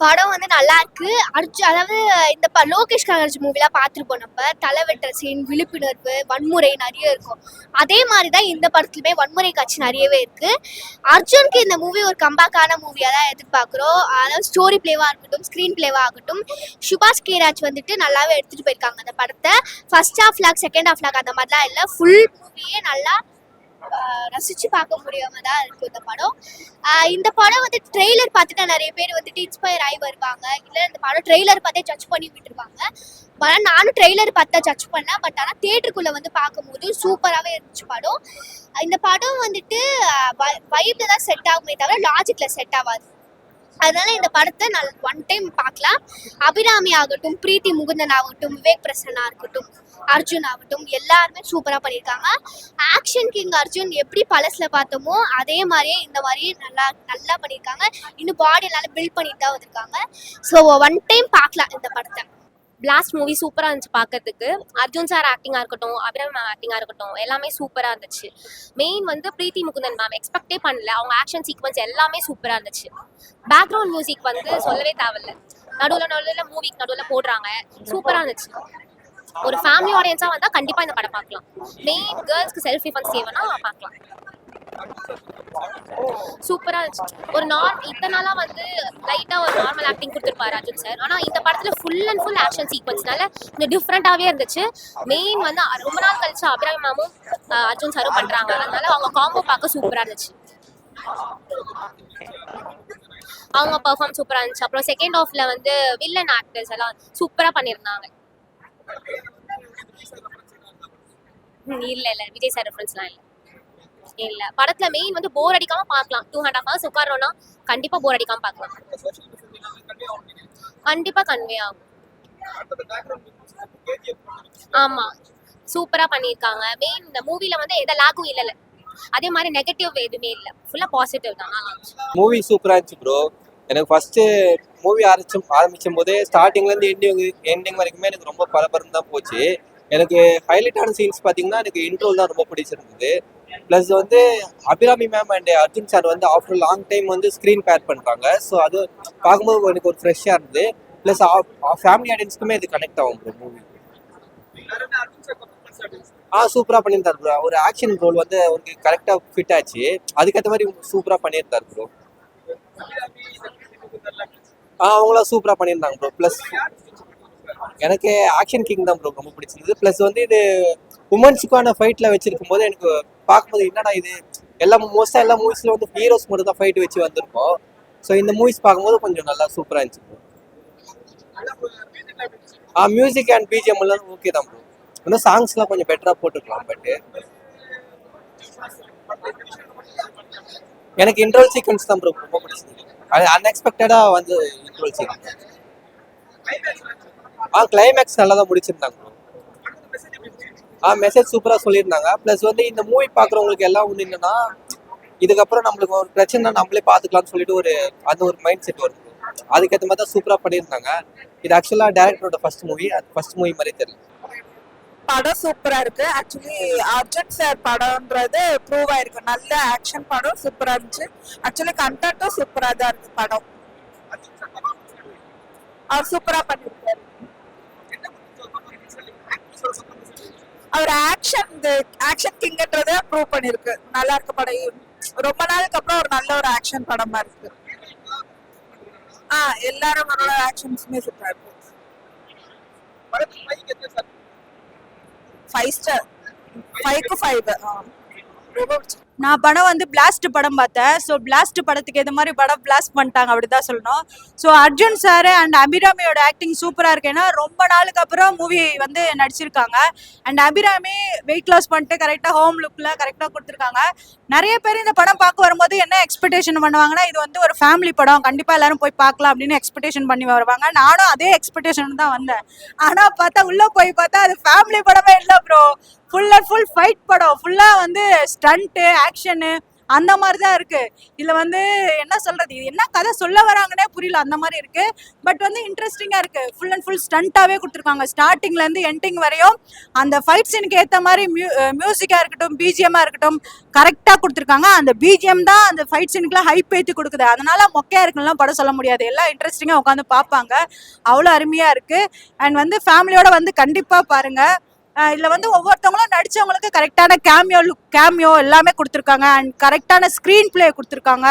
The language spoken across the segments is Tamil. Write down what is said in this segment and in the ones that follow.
படம் வந்து நல்லா இருக்கு. அதாவது இந்த லோகேஷ் கனகராஜ் மூவிலாம் பார்த்துருப்போம் நம்ம. தலை வெட்டுற சீன், விழிப்புணர்வு, வன்முறை நிறைய இருக்கும். அதே மாதிரி தான் இந்த படத்துலையுமே வன்முறை காட்சி நிறையவே இருக்கு. அர்ஜுனுக்கு இந்த மூவி ஒரு கம்பேக்கான மூவியாக தான் எதிர்பார்க்குறோம். அதாவது ஸ்டோரி பிளேவாக இருக்கட்டும், ஸ்க்ரீன் பிளேவாக ஆகட்டும், சுபாஷ் கேராஜ் வந்துட்டு நல்லாவே எடுத்துகிட்டு போயிருக்காங்க அந்த படத்தை. First half lag, second half lag அந்த மாதிரிலாம் இல்லை. ஃபுல் மூவியே நல்லா ரசிச்சு பார்க்க முடியாம தான் இருக்கு இந்த படம். இந்த படம் வந்து ட்ரெய்லர் பார்த்துட்டு நிறைய பேர் வந்துட்டு இன்ஸ்பயர் ஆகி வருவாங்க. இல்லை இந்த படம் ட்ரெய்லர் பார்த்தே ஜட்ஜ் பண்ணி விட்டுருவாங்க. ஆனால் நானும் ட்ரெய்லர் பார்த்தா ஜட்ஜ் பண்ணேன். பட் ஆனால் தியேட்டருக்குள்ளே வந்து பார்க்கும்போது சூப்பராகவே இருந்துச்சு படம். இந்த படம் வந்துட்டு வைப்ல தான் செட் ஆகுமே தவிர லாஜிக்கில் செட் ஆகாது. அதனால இந்த படத்தை ஒன் டைம் பார்க்கலாம். அபிராமி ஆகட்டும், பிரீத்தி முகுந்தன் ஆகட்டும், விவேக் பிரசன்னா இருக்கட்டும், அர்ஜுன் ஆகட்டும், எல்லாருமே சூப்பராக பண்ணியிருக்காங்க. ஆக்ஷன் கிங் அர்ஜுன் எப்படி பழசில் பார்த்தோமோ அதே மாதிரியே இந்த மாதிரியே நல்லா பண்ணியிருக்காங்க. இன்னும் பாடி நல்லா பில்ட் பண்ணிட்டு தான் வந்திருக்காங்க. ஸோ ஒன் டைம் பார்க்கலாம் இந்த படத்தை. பிளாஸ்ட் மூவி சூப்பராக இருந்துச்சு பார்க்கறதுக்கு. அர்ஜுன் சார் ஆக்டிங்காக இருக்கட்டும், அபிராமி மேம் ஆக்டிங்காக இருக்கட்டும், எல்லாமே சூப்பராக இருந்துச்சு. மெயின் வந்து பிரீத்தி முகுந்தன் மேம் எக்ஸ்பெக்டே பண்ணல. அவங்க ஆக்ஷன் சீக்வன்ஸ் எல்லாமே சூப்பராக இருந்துச்சு. பேக்ரவுண்ட் மியூசிக் வந்து சொல்லவே தேவையில்ல. நடுவில் மூவிக்கு நடுவில் போடுறாங்க. சூப்பராக இருந்துச்சு. ஒரு ஃபேமிலி ஆடியன்ஸாக வந்தால் கண்டிப்பாக இந்த படம் பார்க்கலாம். மெயின் கேர்ள்ஸ்க்கு செல்ஃப் டிஃபென்ஸ் தேவைன்னா பார்க்கலாம். சூப்பராக இருந்துச்சு. இத்தனை நாளாக வந்து லைட்டாக ஒரு நார்மல் ஆக்டிங் கொடுத்துருப்பாரு அர்ஜுன் சார். ஆனால் இந்த படத்தில் ஃபுல் அண்ட் ஃபுல் ஆக்ஷன் சீக்வன்ஸ்னால இந்த டிஃப்ரெண்ட்டாகவே இருந்துச்சு. மெயின் வந்து ரொம்ப நாள் கழிச்சு அபிராமி மேமும் அர்ஜுன் சாரும் பண்ணுறாங்க. அதனால அவங்க காம்போ பார்க்க சூப்பராக இருந்துச்சு. அவங்க பர்ஃபார்ம் சூப்பராக இருந்துச்சு. அப்புறம் செகண்ட் ஹாஃப்ல வந்து வில்லன் ஆக்டர்ஸ் எல்லாம் சூப்பராக பண்ணியிருந்தாங்க. இல்லை விஜய் சார் ரெஃபரன்ஸ்லாம் இல்லை. படத்துல மெயின் வந்து போர் அடிக்காம பார்க்கலாம். 2.5 hours உட்காரோம்னா கண்டிப்பா போர் அடிக்காம பார்க்கலாம். கண்டிப்பா கன்வே ஆகும். ஆமா சூப்பரா பண்ணியிருக்காங்க. மெயின் இந்த மூவில வந்து எந்த லாகும் இல்ல. அதே மாதிரி நெகட்டிவ் எதுவுமே இல்லை. ஃபுல்லா பாசிட்டிவ் தான். மூவி சூப்பரா இருந்துச்சு ப்ரோ. எனக்கு ஃபர்ஸ்ட் மூவி ஆரம்பிச்சும் போதே ஸ்டார்டிங்ல இருந்து எண்டிங் வரைக்குமே எனக்கு ரொம்ப பரபரன்னு தான் போச்சு. எனக்கு ஹைலைட்டான சீன்ஸ் பார்த்தீங்கன்னா எனக்கு இன்ட்ரோல் தான் ரொம்ப பிடிச்சிருந்தது. ப்ளஸ் வந்து Abhirami ma'am and Arjun sir வந்து ஆஃப்டர் லாங் டைம் வந்து ஸ்க்ரீன் பேர் பண்ணுறாங்க. ஸோ அது பார்க்கும்போது எனக்கு ஒரு ஃப்ரெஷ்ஷாக இருந்தது. ப்ளஸ் ஃபேமிலி ஆடியன்ஸ்க்குமே இது கனெக்ட் ஆகும் ப்ரோ மூவி. சூப்பராக பண்ணியிருந்தார் ப்ரோ. ஒரு ஆக்ஷன் ரோல் வந்து அவருக்கு கரெக்டாக ஃபிட் ஆச்சு. அதுக்கேற்ற மாதிரி சூப்பராக பண்ணியிருந்தார் ப்ரோ. அவங்களாம் சூப்பராக பண்ணியிருந்தாங்க ப்ரோ. ப்ளஸ் எனக்கு ஆக்ஷன் கிங் தான் ப்ரோ ரொம்ப பிடிச்சிருந்தது. ப்ளஸ் வந்து இது உமன்ஸுக்கான ஃபைட்டில் வச்சிருக்கும் போது எனக்கு பார்க்கும்போது என்னடா இது மோஸ்ட்டாக எல்லா மூவிஸில் வந்து ஹீரோஸ் மட்டும் தான் ஃபைட் வச்சு வந்திருக்கோம். ஸோ இந்த மூவிஸ் பார்க்கும்போது கொஞ்சம் நல்லா சூப்பராக இருந்துச்சு ப்ரோ. மியூசிக் அண்ட் பிஜிஎம் எல்லாம் ஓகே தான் ப்ரோ. இன்னும் சாங்ஸ்லாம் கொஞ்சம் பெட்டராக போட்டுருக்கலாம். பட்டு எனக்கு இன்ட்ரோல் சீக்வன்ஸ் தான் ப்ரோ ரொம்ப பிடிச்சிருக்கு. அது அன்எக்ஸ்பெக்டடாக வந்து இன்ட்ரோல் சீக்வன்ஸ். கிளைமேக்ஸ் நல்லா தான் முடிச்சிருந்தாங்க ப்ரோ. மெசேஜ் சூப்பராக சொல்லியிருந்தாங்க. ப்ளஸ் வந்து இந்த மூவி பார்க்குறவங்களுக்கு எல்லாம் ஒன்று என்னன்னா, இதுக்கப்புறம் நம்மளுக்கு ஒரு பிரச்சனை நம்மளே பார்த்துக்கலாம்னு சொல்லிட்டு ஒரு மைண்ட் செட் வருது. அதுக்கேற்ற மாதிரி தான் சூப்பராக பண்ணியிருந்தாங்க. இது ஆக்சுவலாக டேரக்டரோட ஃபர்ஸ்ட் மூவி மாதிரி தெரியல. படம் சூப்பரா இருக்கு. ஆக்சுவலி அர்ஜுன் சார் படம்ன்றது ப்ரூவ் ஆயிருக்கு. நல்ல ஆக்ஷன் படம் சூப்பரா இருந்துச்சு. ஆக்சுவலி கண்டென்ட்டும் சூப்பரா தான் இருக்கு படம். அவர் சூப்பரா பண்ணிருக்காரு. அவர் ஆக்ஷன் கிங்ன்றத ப்ரூவ் பண்ணிருக்கு. நல்லா இருக்கு படம். ரொம்ப நாளுக்கு அப்புறம் ஒரு நல்ல ஒரு ஆக்ஷன் படமா இருக்கு. எல்லாரும் ஆக்ஷன்ஸுமே சூப்பரா இருக்கு. 5 star 5க்கு 5. நான் படம் வந்து பிளாஸ்ட் படம் பார்த்தேன். ஸோ பிளாஸ்ட் படத்துக்கு ஏற்ற மாதிரி படம் பிளாஸ்ட் பண்ணிட்டாங்க அப்படிதான் சொல்லணும். ஸோ அர்ஜுன் சார் அண்ட் அபிராமியோட ஆக்டிங் சூப்பராக இருக்கு. ஏன்னா ரொம்ப நாளுக்கு அப்புறம் மூவி வந்து நடிச்சிருக்காங்க. அண்ட் அபிராமி வெயிட் லாஸ் பண்ணிட்டு கரெக்டாக ஹோம் லுக்கில் கரெக்டாக கொடுத்துருக்காங்க. நிறைய பேர் இந்த படம் பார்க்க வரும்போது என்ன எக்ஸ்பெக்டேஷன் பண்ணுவாங்கன்னா, இது வந்து ஒரு ஃபேமிலி படம், கண்டிப்பாக எல்லாரும் போய் பார்க்கலாம் அப்படின்னு எக்ஸ்பெக்டேஷன் பண்ணி வருவாங்க. நானும் அதே எக்ஸ்பெக்டேஷன் தான் வந்தேன். ஆனால் பார்த்தா உள்ளே போய் பார்த்தா அது ஃபேமிலி படமே இல்லை bro. Full and full fight படம். ஃபுல்லாக வந்து ஸ்டண்ட்டு, ஆக்ஷனு, அந்த மாதிரி தான் இருக்கு. இதுல வந்து என்ன சொல்றது, இது என்ன கதை சொல்ல வராங்கன்னே புரியல, அந்த மாதிரி இருக்கு. பட் வந்து இன்ட்ரெஸ்டிங்கா இருக்கு. ஃபுல் அண்ட் ஃபுல் ஸ்டண்டாவே கொடுத்துருக்காங்க. ஸ்டார்டிங்ல இருந்து எண்டிங் வரையும் அந்த ஃபைட் சீனுக்கு ஏத்த மாதிரி மியூசிக்கா இருக்கட்டும், பிஜிஎம்மா இருக்கட்டும், கரெக்டா கொடுத்துருக்காங்க. அந்த பிஜிஎம் தான் அந்த ஃபைட் சீனுக்குலாம் ஹைப் ஏற்றி கொடுக்குது. அதனால மொக்கையா இருக்குலாம் படம் சொல்ல முடியாது. எல்லாம் இன்ட்ரெஸ்டிங்கா உட்காந்து பார்ப்பாங்க. அவ்வளோ அருமையா இருக்கு. அண்ட் வந்து ஃபேமிலியோட வந்து கண்டிப்பா பாருங்க. இதுல வந்து ஒவ்வொருத்தவங்களும் நடிச்சவங்களுக்கு கரெக்டான கேமியோ எல்லாமே கொடுத்துருக்காங்க. அண்ட் கரெக்டான ஸ்கிரீன் பிளே கொடுத்துருக்காங்க.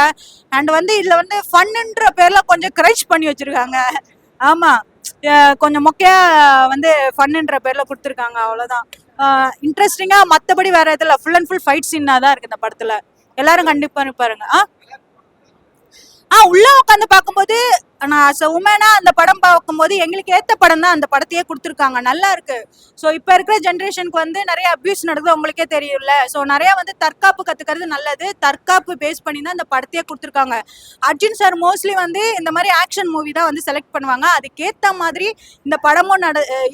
அண்ட் வந்து இதுல வந்து ஃபன்னுன்ற பேர்ல கொஞ்சம் கிரச் பண்ணி வச்சிருக்காங்க. ஆமா, கொஞ்சம் மொக்கையா வந்து ஃபன்னுன்ற பேர்ல கொடுத்துருக்காங்க. அவ்வளவுதான். இன்ட்ரெஸ்டிங்கா மத்தபடி வேற எதுல ஃபுல் அண்ட் ஃபுல் ஃபைட் சீனா தான் இருக்கு இந்த படத்துல. எல்லாரும் கண்டிப்பா பாருங்க. உள்ள உட்காந்து பார்க்கும்போது நான் உமனா அந்த படம் பார்க்கும்போது எங்களுக்கு ஏத்த படம் தான் அந்த படத்தையே கொடுத்துருக்காங்க. நல்லா இருக்கு. ஸோ இப்போ இருக்கிற ஜென்ரேஷனுக்கு வந்து நிறைய அபியூஸ் நடக்குது, உங்களுக்கே தெரியும்ல. ஸோ நிறைய வந்து தற்காப்பு கத்துக்கிறது நல்லது. தற்காப்பு பேஸ் பண்ணி தான் இந்த படத்தையே கொடுத்துருக்காங்க. அர்ஜுன் சார் மோஸ்ட்லி வந்து இந்த மாதிரி ஆக்ஷன் மூவி தான் வந்து செலக்ட் பண்ணுவாங்க. அதுக்கேத்த மாதிரி இந்த படமும்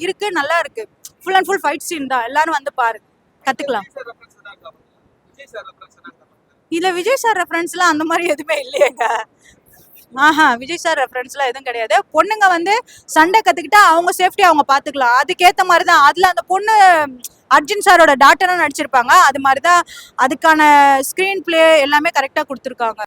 இருக்கு, நல்லா இருக்கு. Full and full fight scene தான். எல்லாரும் வந்து பாருங்க, கத்துக்கலாம். இதுல விஜய் சார் ரெஃபரன்ஸ்லாம் அந்த மாதிரி எதுவுமே இல்லையேங்க. விஜய் சார் ரெஃபரன்ஸ்லாம் எதுவும் கிடையாது. பொண்ணுங்க வந்து சண்டை கத்துக்கிட்டா அவங்க சேஃப்டி அவங்க பாத்துக்கலாம். அதுக்கேத்த மாதிரி தான். அதுல அந்த பொண்ணு அர்ஜுன் சாரோட டாக்டரும் நடிச்சிருப்பாங்க. அது மாதிரி தான் அதுக்கான ஸ்கிரீன் பிளே எல்லாமே கரெக்டா கொடுத்துருக்காங்க.